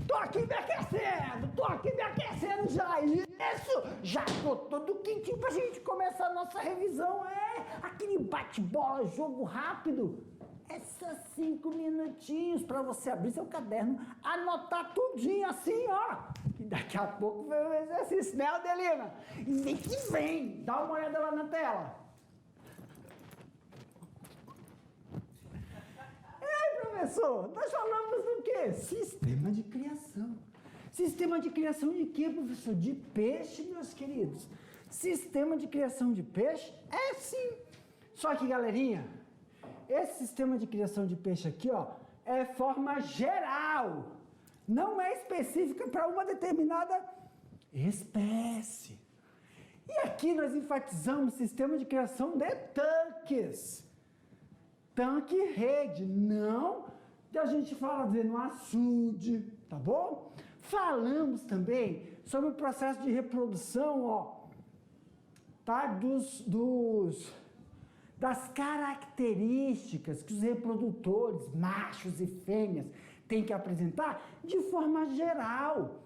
Tô aqui me aquecendo já, isso! Já tô todo quentinho pra gente começar a nossa revisão, aquele bate-bola, jogo rápido. É só 5 minutinhos pra você abrir seu caderno, anotar tudinho assim, ó. E daqui a pouco vem o exercício, né, Adelina? E vem que vem, dá uma olhada lá na tela. Professor, nós falamos do quê? Sistema de criação. Sistema de criação de quê, professor? De peixe, meus queridos. Sistema de criação de peixe? É sim. Só que, galerinha, esse sistema de criação de peixe aqui, ó, é forma geral. Não é específica para uma determinada espécie. E aqui nós enfatizamos sistema de criação de tanques. Tanque rede, não que a gente fala no açude, tá bom? Falamos também sobre o processo de reprodução, ó, tá? Das características que os reprodutores, machos e fêmeas, têm que apresentar de forma geral.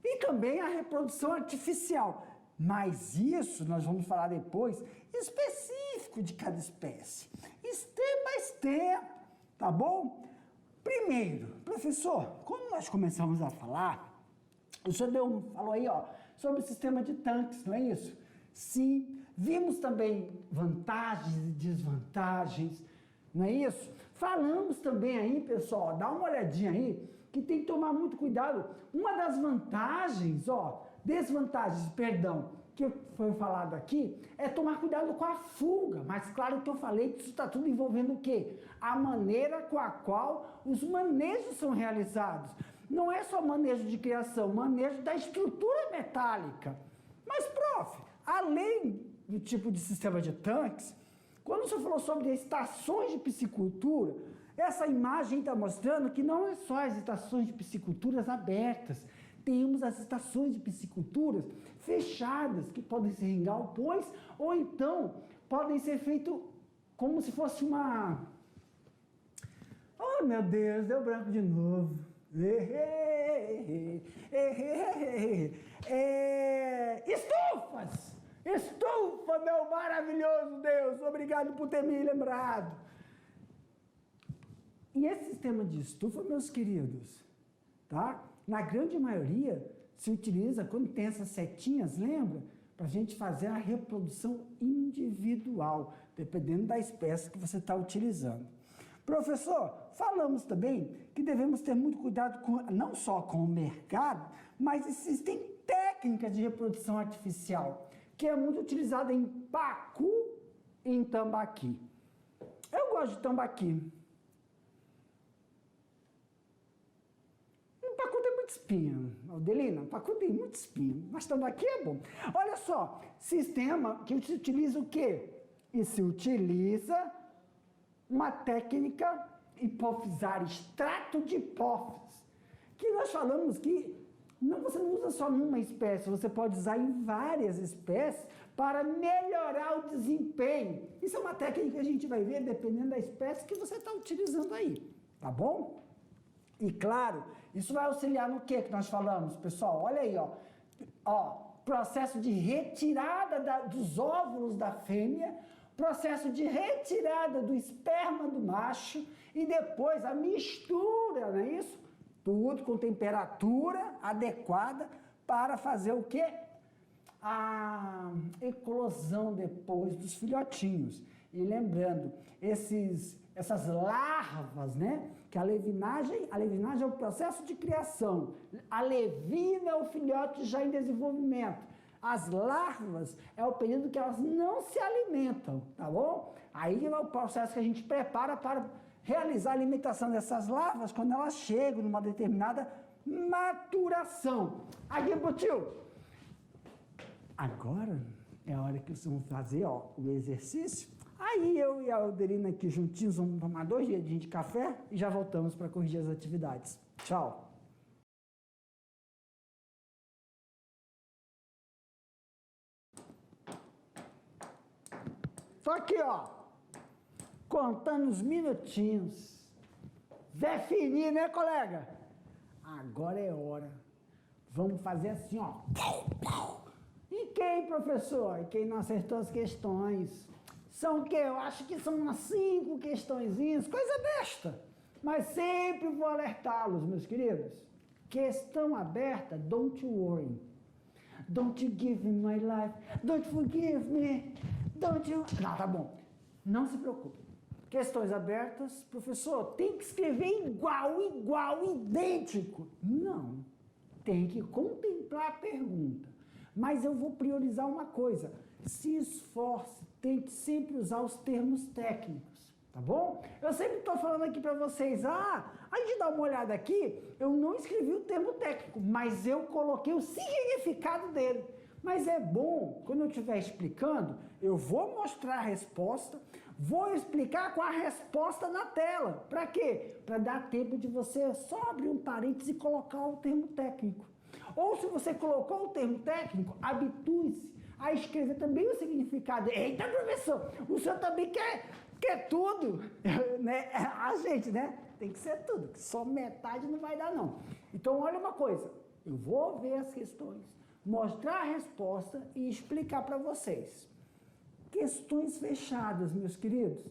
E também a reprodução artificial. Mas isso nós vamos falar depois, específico de cada espécie. Step by step, tá bom? Primeiro, professor, quando nós começamos a falar, o senhor falou aí, ó, sobre o sistema de tanques, não é isso? Sim, vimos também vantagens e desvantagens, não é isso? Falamos também aí, pessoal, dá uma olhadinha aí, que tem que tomar muito cuidado. Uma das vantagens, ó, desvantagens, perdão, que foi falado aqui, é tomar cuidado com a fuga. Mas claro que eu falei que isso está tudo envolvendo o quê? A maneira com a qual os manejos são realizados. Não é só manejo de criação, manejo da estrutura metálica. Mas, prof, além do tipo de sistema de tanques, quando você falou sobre estações de piscicultura, essa imagem está mostrando que não é só as estações de pisciculturas abertas. Temos as estações de pisciculturas fechadas, que podem ser em galpões, ou então podem ser feitos como se fosse uma... Oh, meu Deus, deu branco de novo. Estufas! Estufa, meu maravilhoso Deus! Obrigado por ter me lembrado. E esse sistema de estufa, meus queridos, tá? Na grande maioria, se utiliza quando tem essas setinhas, lembra? Para a gente fazer a reprodução individual, dependendo da espécie que você está utilizando. Professor, falamos também que devemos ter muito cuidado com, não só com o mercado, mas existem técnicas de reprodução artificial, que é muito utilizada em pacu e em tambaqui. Eu gosto de tambaqui. Pacu tem muito espinho, Adelina, pacu tem muito espinho, mas tambaqui é bom. Olha só, sistema que se utiliza o quê? E se utiliza uma técnica hipofisar, extrato de hipófise, que nós falamos que você não usa só numa espécie, você pode usar em várias espécies para melhorar o desempenho. Isso é uma técnica que a gente vai ver dependendo da espécie que você está utilizando aí, tá bom? E claro, isso vai auxiliar no que nós falamos, pessoal? Olha aí, ó, processo de retirada dos óvulos da fêmea, processo de retirada do esperma do macho e depois a mistura, não é isso? Tudo com temperatura adequada para fazer o quê? A eclosão depois dos filhotinhos. E lembrando, essas larvas, né? Que a levinagem é o processo de criação. A levina é o filhote já em desenvolvimento. As larvas é o período que elas não se alimentam, tá bom? Aí é o processo que a gente prepara para realizar a alimentação dessas larvas quando elas chegam numa determinada maturação. Aqui, Putil. Agora é a hora que vocês vão fazer, ó, o exercício. Aí eu e a Adelina aqui juntinhos vamos tomar 2 dedinhos de café e já voltamos para corrigir as atividades. Tchau! Só aqui, ó, contando os minutinhos. Zé Fininho, né, colega? agora é hora. Vamos fazer assim, ó. E quem, professor? E quem não acertou as questões? São o quê? Eu acho que são umas 5 questõezinhas, coisa besta. Mas sempre vou alertá-los, meus queridos. Questão aberta, don't worry. Don't you give me my life. Don't forgive me. Don't you... Não, tá bom. Não se preocupe. Questões abertas, professor, tem que escrever igual, idêntico. Não. Tem que contemplar a pergunta. Mas eu vou priorizar uma coisa. Se esforce, tente sempre usar os termos técnicos. Tá bom? Eu sempre estou falando aqui para vocês, a gente dá uma olhada aqui, eu não escrevi o termo técnico, mas eu coloquei o significado dele. Mas é bom, quando eu estiver explicando, eu vou mostrar a resposta, vou explicar com a resposta na tela. Para quê? Para dar tempo de você só abrir um parênteses e colocar o termo técnico. Ou se você colocou o termo técnico, habitue-se a escrever também o significado. Eita, professor, o senhor também quer tudo, né? A gente, né? Tem que ser tudo, só metade não vai dar, não. Então, olha uma coisa, eu vou ver as questões, mostrar a resposta e explicar para vocês. Questões fechadas, meus queridos,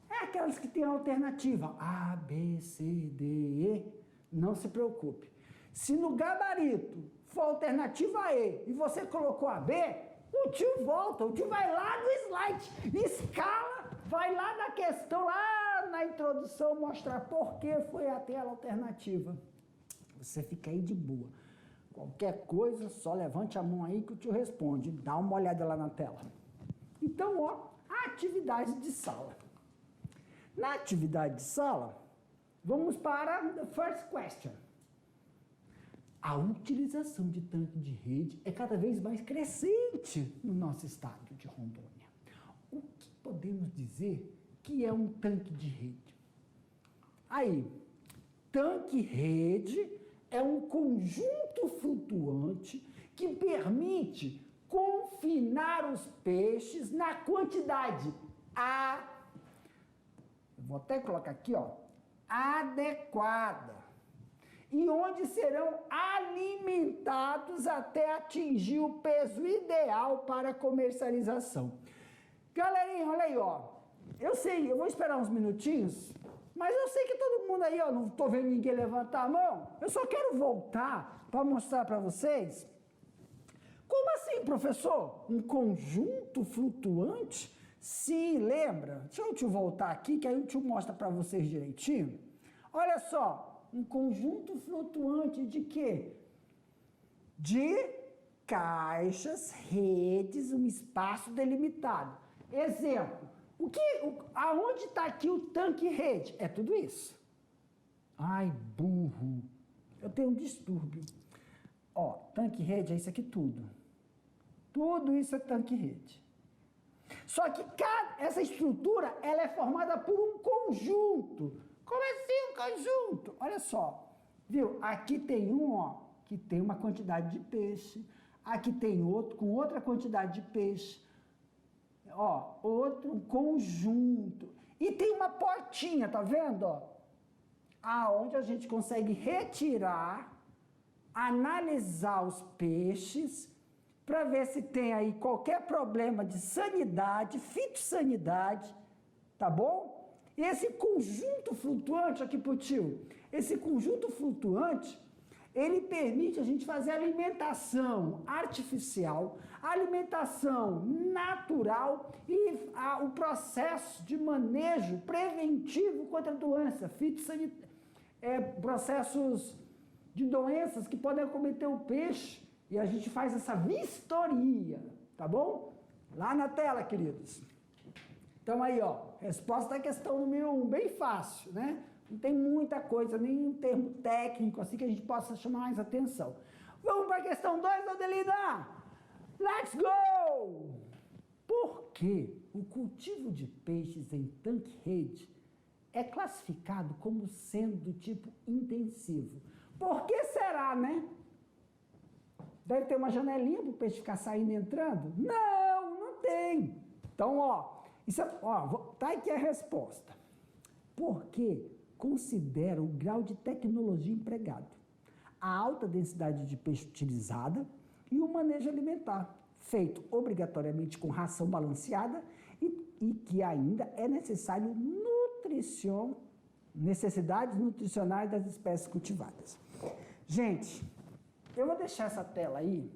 é aquelas que têm alternativa A, B, C, D, E. Não se preocupe. Se no gabarito for alternativa E e você colocou a B, o tio volta, o tio vai lá no slide, escala, vai lá na questão, lá na introdução, mostrar por que foi aquela alternativa. Você fica aí de boa. Qualquer coisa, só levante a mão aí que o tio responde. Dá uma olhada lá na tela. Então, ó, a atividade de sala. Na atividade de sala, vamos para the first question. A utilização de tanque de rede é cada vez mais crescente no nosso estado de Rondônia. O que podemos dizer que é um tanque de rede? Aí, tanque-rede é um conjunto flutuante que permite confinar os peixes na quantidade vou até colocar aqui, ó, adequada, e onde serão alimentados até atingir o peso ideal para comercialização. Galerinha, olha aí, ó. Eu sei, eu vou esperar uns minutinhos, mas eu sei que todo mundo aí, ó, não estou vendo ninguém levantar a mão. Eu só quero voltar para mostrar para vocês. Como assim, professor? Um conjunto flutuante? Sim, lembra? Deixa eu te voltar aqui, que aí eu te mostro para vocês direitinho. Olha só, um conjunto flutuante de quê? De caixas, redes, um espaço delimitado. Exemplo, aonde está aqui o tanque-rede? É tudo isso. Ai, burro, eu tenho um distúrbio. Ó, tanque-rede é isso aqui tudo. Tudo isso é tanque-rede. Só que essa estrutura, ela é formada por um conjunto. Como assim um conjunto? Olha só, viu? Aqui tem um, ó, que tem uma quantidade de peixe. Aqui tem outro com outra quantidade de peixe. Ó, outro conjunto. E tem uma portinha, tá vendo, ó? Aonde a gente consegue retirar, analisar os peixes para ver se tem aí qualquer problema de sanidade, fitossanidade, tá bom? E esse conjunto flutuante aqui pro tio, esse conjunto flutuante, ele permite a gente fazer alimentação artificial, alimentação natural e o processo de manejo preventivo contra a doença, processos de doenças que podem acometer o peixe. E a gente faz essa vistoria, tá bom? Lá na tela, queridos. Então aí, ó, resposta à questão número 1, bem fácil, né? Não tem muita coisa, nenhum termo técnico, assim que a gente possa chamar mais atenção. Vamos para a questão 2, Adelina? Let's go! Por que o cultivo de peixes em tanque-rede é classificado como sendo do tipo intensivo? Por que será, né? Deve ter uma janelinha para o peixe ficar saindo e entrando? Não, não tem. Então, ó, tá aqui a resposta. Porque considera o grau de tecnologia empregado, a alta densidade de peixe utilizada e o manejo alimentar, feito obrigatoriamente com ração balanceada e que ainda é necessário necessidades nutricionais das espécies cultivadas. Gente, eu vou deixar essa tela aí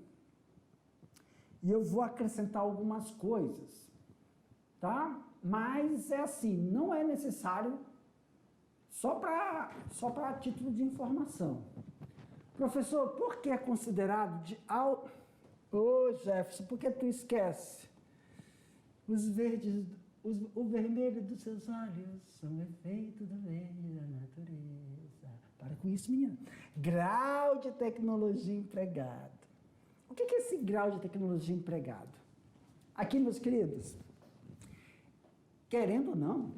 e eu vou acrescentar algumas coisas, tá? Mas é assim, não é necessário só para título de informação. Professor, por que é considerado de alto... Ô, Jefferson, por que tu esquece? O vermelho dos seus olhos são efeito do verde da natureza. Para com isso, menina. Grau de tecnologia empregado. O que é esse grau de tecnologia empregado? Aqui, meus queridos, querendo ou não,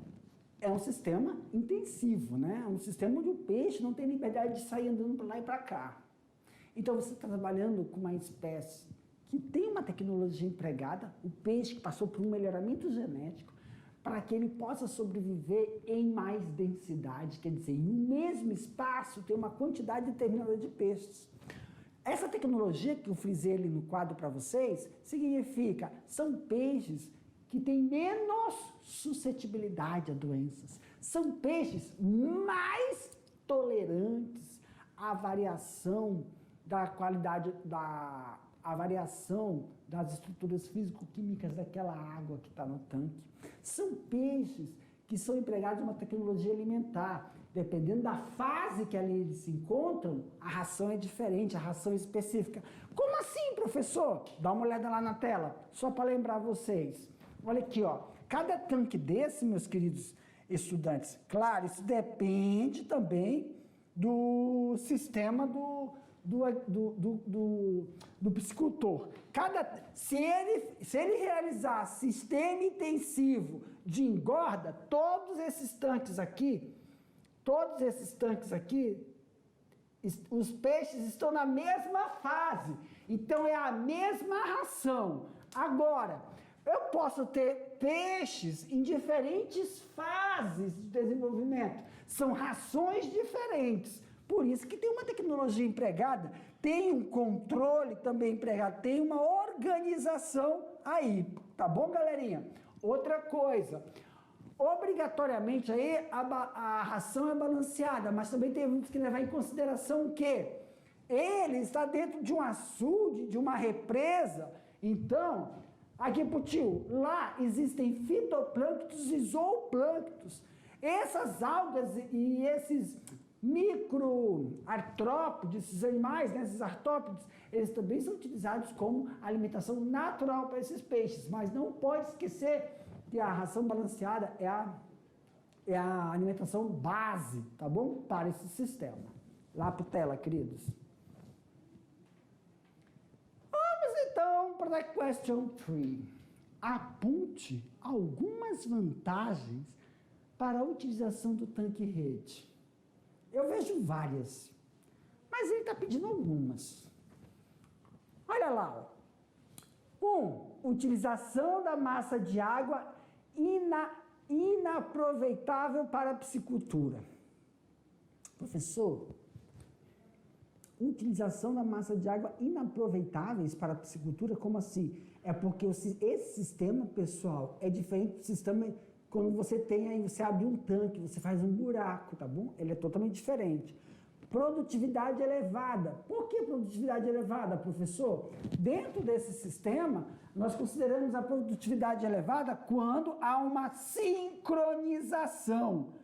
é um sistema intensivo, né? É um sistema onde o peixe não tem liberdade de sair andando para lá e para cá. Então, você está trabalhando com uma espécie que tem uma tecnologia empregada, o peixe que passou por um melhoramento genético, para que ele possa sobreviver em mais densidade, quer dizer, no mesmo espaço tem uma quantidade determinada de peixes. Essa tecnologia que eu frisei ali no quadro para vocês, significa, são peixes que têm menos suscetibilidade a doenças, são peixes mais tolerantes à variação da qualidade a variação das estruturas físico-químicas daquela água que está no tanque. São peixes que são empregados em uma tecnologia alimentar. Dependendo da fase que ali eles se encontram, a ração é diferente, a ração é específica. Como assim, professor? Dá uma olhada lá na tela, só para lembrar vocês. Olha aqui, ó. Cada tanque desse, meus queridos estudantes, claro, isso depende também do sistema do piscicultor. Se ele realizar sistema intensivo de engorda, todos esses tanques aqui, os peixes estão na mesma fase. Então, é a mesma ração. Agora, eu posso ter peixes em diferentes fases de desenvolvimento. São rações diferentes. Por isso que tem uma tecnologia empregada, tem um controle também empregado, tem uma organização aí, tá bom, galerinha? Outra coisa, obrigatoriamente aí a ração é balanceada, mas também temos que levar em consideração que ele está dentro de um açude, de uma represa, então, aqui pro tio, lá existem fitoplânctons e zooplânctons, essas algas e esses microartrópodes, esses animais, né, esses artrópodes, eles também são utilizados como alimentação natural para esses peixes, mas não pode esquecer que a ração balanceada é a alimentação base, tá bom? Para esse sistema. Lá para tela, queridos. Vamos então para a question 3. Aponte algumas vantagens para a utilização do tanque-rede. Eu vejo várias, mas ele está pedindo algumas. Olha lá, ó. Utilização da massa de água inaproveitável para a piscicultura. Professor, utilização da massa de água inaproveitáveis para a piscicultura, como assim? É porque esse sistema, pessoal, é diferente do sistema... Quando você tem aí, você abre um tanque, você faz um buraco, tá bom? Ele é totalmente diferente. Produtividade elevada. Por que produtividade elevada, professor? Dentro desse sistema, nós consideramos a produtividade elevada quando há uma sincronização.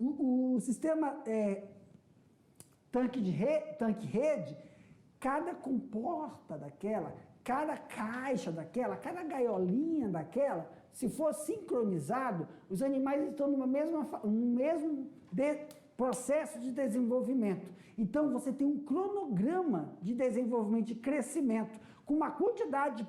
O sistema tanque-rede, cada comporta daquela, cada caixa daquela, cada gaiolinha daquela, se for sincronizado, os animais estão no mesmo processo de desenvolvimento. Então, você tem um cronograma de desenvolvimento, de crescimento, com uma quantidade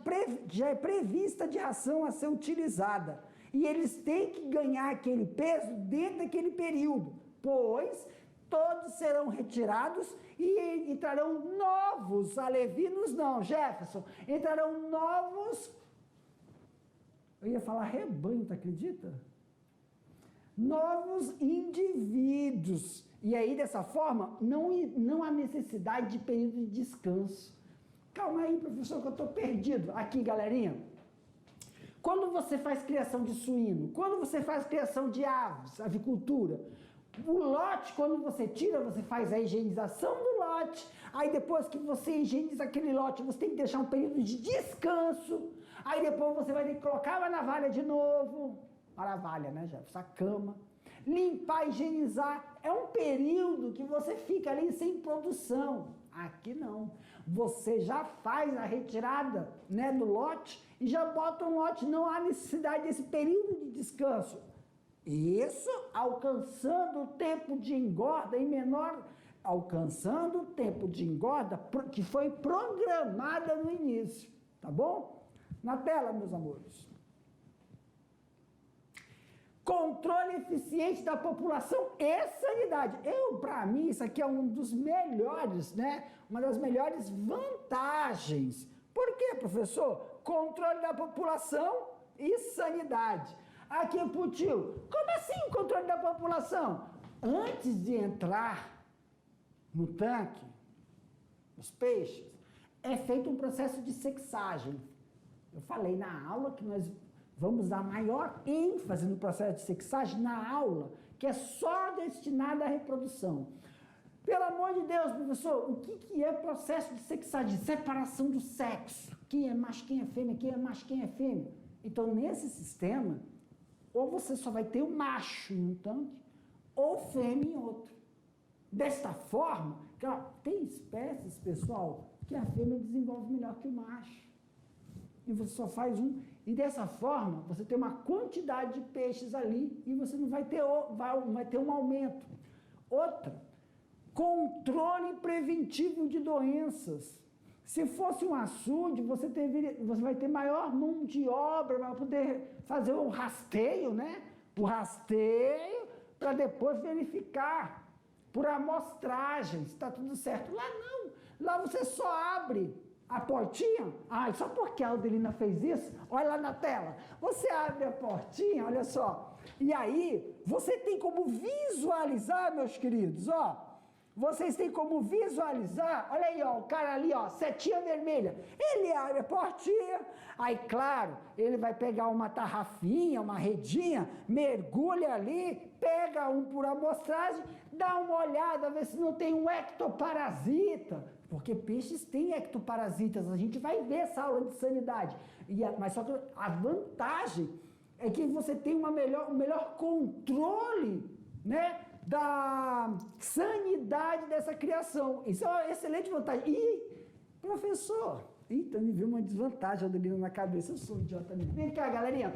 já é prevista de ração a ser utilizada. E eles têm que ganhar aquele peso dentro daquele período, pois todos serão retirados e entrarão novos alevinos, não, Jefferson, entrarão novos... Eu ia falar rebanho, tu acredita? novos indivíduos. E aí, dessa forma, não há necessidade de período de descanso. Calma aí, professor, que eu estou perdido. Aqui, galerinha. Quando você faz criação de suíno, quando você faz criação de aves, avicultura, o lote, quando você tira, você faz a higienização do lote. Aí depois que você higieniza aquele lote, você tem que deixar um período de descanso. Aí depois você vai ter que colocar a navalha de novo. A navalha, né, já? Essa cama. Limpar, higienizar. É um período que você fica ali sem produção. Aqui não. Você já faz a retirada, né, do lote e já bota um lote. Não há necessidade desse período de descanso. Isso alcançando o tempo de engorda em menor, alcançando o tempo de engorda que foi programada no início, tá bom? Na tela, meus amores. Controle eficiente da população e sanidade. Para mim, isso aqui é um dos melhores, né? Uma das melhores vantagens. Por quê, professor? Controle da população e sanidade. Aqui pro tio, como assim o controle da população? Antes de entrar no tanque, os peixes, é feito um processo de sexagem. Eu falei na aula que nós vamos dar maior ênfase no processo de sexagem na aula, que é só destinada à reprodução. Pelo amor de Deus, professor, o que é processo de sexagem? Separação do sexo. Quem é macho, quem é fêmea, quem é macho, quem é fêmea. Então, nesse sistema, ou você só vai ter o macho em um tanque, ou fêmea em outro. Desta forma, tem espécies, pessoal, que a fêmea desenvolve melhor que o macho. E você só faz um. E dessa forma, você tem uma quantidade de peixes ali e você não vai ter, vai ter um aumento. Outra, controle preventivo de doenças. Se fosse um açude, você vai ter maior mão de obra para poder fazer o rasteio, né? O rasteio para depois verificar por amostragem se está tudo certo. Lá não. Lá você só abre a portinha. Só porque a Aldelina fez isso, olha lá na tela. Você abre a portinha, olha só. E aí, você tem como visualizar, meus queridos, ó. Vocês têm como visualizar, olha aí, ó, o cara ali, ó, setinha vermelha. Ele abre a portinha, aí, claro, ele vai pegar uma tarrafinha, uma redinha, mergulha ali, pega um por amostragem, dá uma olhada, vê se não tem um ectoparasita, porque peixes têm ectoparasitas, a gente vai ver essa aula de sanidade. Mas só que a vantagem é que você tem um melhor controle, né, da sanidade dessa criação. Isso é uma excelente vantagem. E, professor, me viu uma desvantagem, Adelina, na cabeça, eu sou um idiota mesmo. Vem cá, galerinha,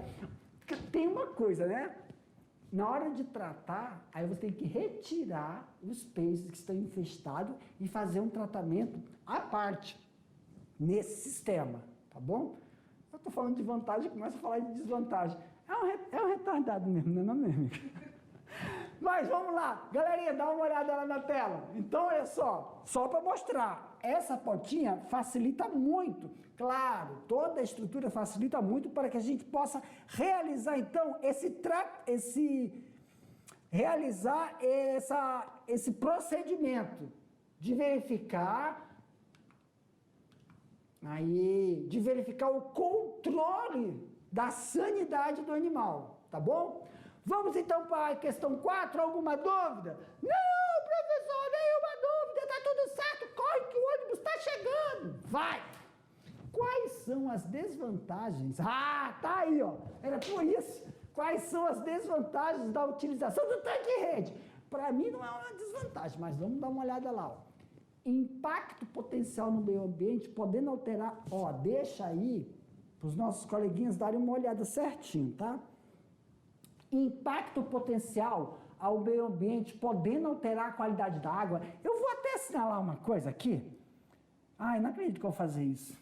tem uma coisa, né? Na hora de tratar, aí você tem que retirar os peixes que estão infestados e fazer um tratamento à parte, nesse sistema, tá bom? Eu tô falando de vantagem, começo a falar de desvantagem. É um retardado mesmo, não é mesmo? Mas vamos lá, galerinha, dá uma olhada lá na tela. Então, olha só para mostrar, essa portinha facilita muito, claro, toda a estrutura facilita muito para que a gente possa realizar, então, esse procedimento de verificar, o controle da sanidade do animal, tá bom? Vamos então para a questão 4, alguma dúvida? Não, professor, nenhuma dúvida, tá tudo certo, corre que o ônibus está chegando. Vai! Quais são as desvantagens? Tá aí, ó, era por isso. Quais são as desvantagens da utilização do tanque-rede? Para mim não é uma desvantagem, mas vamos dar uma olhada lá, ó. Impacto potencial no meio ambiente, podendo alterar, ó, deixa aí para os nossos coleguinhas darem uma olhada certinho, tá? Impacto potencial ao meio ambiente, podendo alterar a qualidade da água. Eu vou até assinalar uma coisa aqui. Eu não acredito que eu vou fazer isso.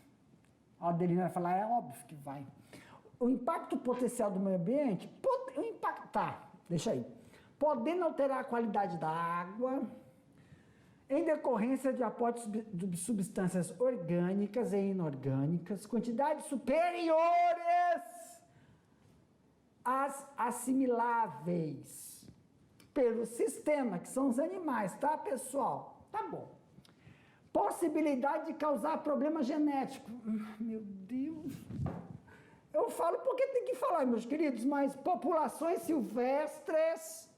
A Adelina vai falar, é óbvio que vai. O impacto potencial do meio ambiente, deixa aí. Podendo alterar a qualidade da água, em decorrência de aportes de substâncias orgânicas e inorgânicas, quantidades superiores às assimiláveis. pelo sistema, que são os animais, tá, pessoal? Tá bom. Possibilidade de causar problema genético. Meu Deus. Eu falo porque tem que falar, meus queridos, mas populações silvestres.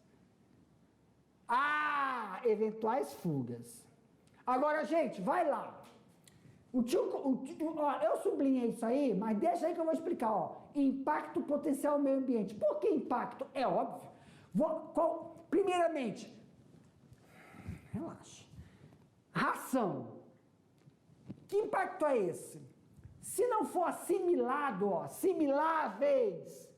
Eventuais fugas. Agora, gente, vai lá. Eu sublinhei isso aí, mas deixa aí que eu vou explicar. Impacto potencial ao meio ambiente. Por que impacto? É óbvio. Primeiramente, relaxa. Ração. Que impacto é esse? Se não for assimilado, assimiláveis,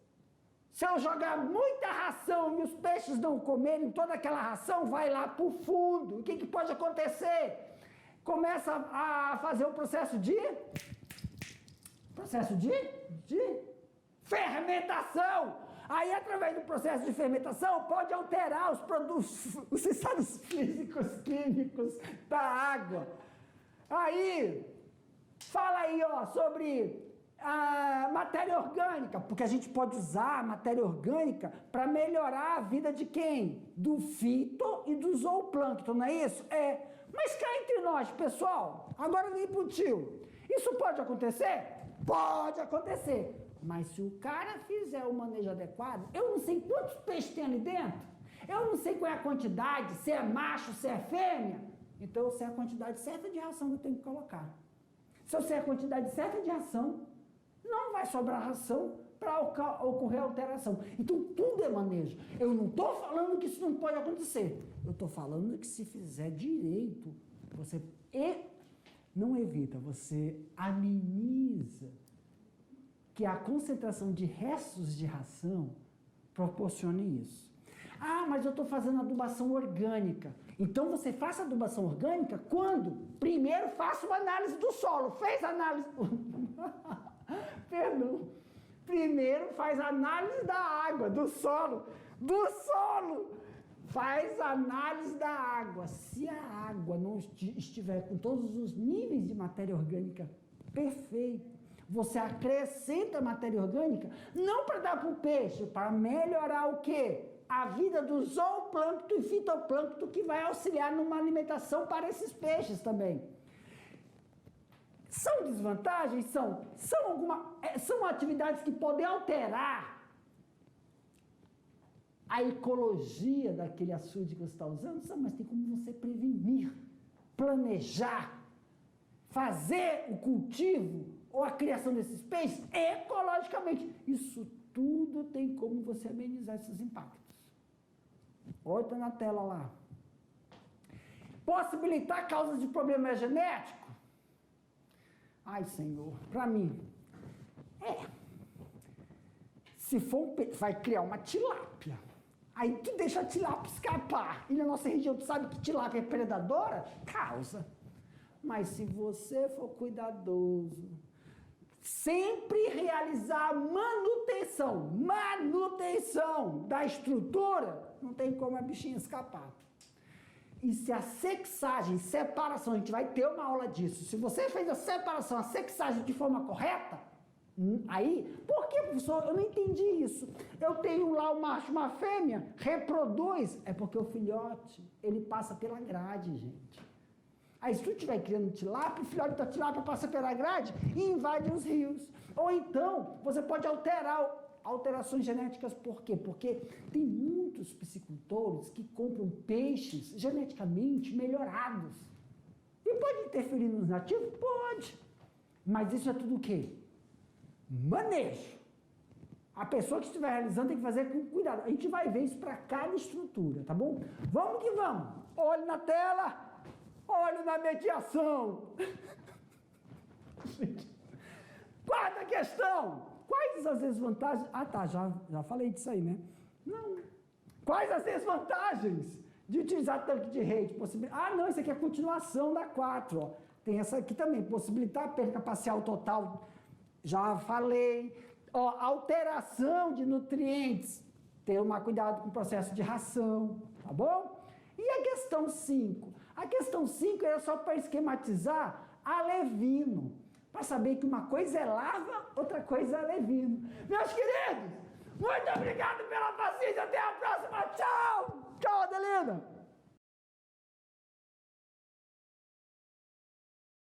se eu jogar muita ração e os peixes não comerem toda aquela ração, vai lá para o fundo. O que pode acontecer? Começa a fazer o processo de fermentação. Aí, através do processo de fermentação, pode alterar os produtos, os estados físicos, químicos da água. Aí, fala aí, sobre a matéria orgânica, porque a gente pode usar a matéria orgânica para melhorar a vida de quem? Do fito e do zooplâncton, não é isso? Mas cá entre nós, pessoal, agora vem pro tio. Isso pode acontecer? Pode acontecer. Mas se o cara fizer o manejo adequado, eu não sei quantos peixes tem ali dentro, eu não sei qual é a quantidade, se é macho, se é fêmea, então eu sei a quantidade certa de ração que eu tenho que colocar. Se eu sei a quantidade certa de ração, não vai sobrar ração para ocorrer alteração. Então, tudo é manejo. Eu não estou falando que isso não pode acontecer. Eu estou falando que se fizer direito, você não evita, você ameniza que a concentração de restos de ração proporcione isso. Mas eu estou fazendo adubação orgânica. Então, você faça adubação orgânica quando? Primeiro, faça uma análise do solo. Fez análise... Perdão. Primeiro, faz análise da água, do solo. Faz análise da água. Se a água não estiver com todos os níveis de matéria orgânica perfeito, você acrescenta matéria orgânica, não para dar para o peixe, para melhorar o quê? A vida do zooplâncton e fitoplâncton, que vai auxiliar numa alimentação para esses peixes também. São desvantagens? São atividades que podem alterar a ecologia daquele açude que você está usando, mas tem como você prevenir, planejar, fazer o cultivo ou a criação desses peixes ecologicamente. Isso tudo tem como você amenizar esses impactos. Olha na tela lá. Possibilitar causas de problema genético? Ai, Senhor, para mim, se for vai criar uma tilápia. Aí tu deixa a tilápia escapar. E na nossa região, tu sabe que tilápia é predadora? Causa. Mas se você for cuidadoso, sempre realizar manutenção da estrutura, não tem como a bichinha escapar. E se a separação, a gente vai ter uma aula disso, se você fez a separação, a sexagem de forma correta, aí, por que, professor? Eu não entendi isso. Eu tenho lá um macho, uma fêmea, reproduz, é porque o filhote, ele passa pela grade, gente. Aí, se tu estiver criando tilápia, o filhote da tilápia passa pela grade e invade os rios. Ou então, você pode alterações genéticas. Por quê? Porque tem muitos piscicultores que compram peixes geneticamente melhorados. E pode interferir nos nativos? Pode. Mas isso é tudo o quê? Manejo. A pessoa que estiver realizando tem que fazer com cuidado. A gente vai ver isso para cada estrutura, tá bom? Vamos que vamos. Olho na tela. Olho na mediação. Quarta questão. Quais as desvantagens... já falei disso aí, né? Não. Quais as desvantagens de utilizar tanque de rede? Não, isso aqui é a continuação da 4, ó. Tem essa aqui também, possibilitar a perca parcial total. Já falei. Alteração de nutrientes. Ter cuidado com o processo de ração, tá bom? E a questão 5? A questão 5 era só para esquematizar alevino, para saber que uma coisa é larva, outra coisa é alevino. Meus queridos, muito obrigado pela paciência, até a próxima, tchau! Tchau! nada.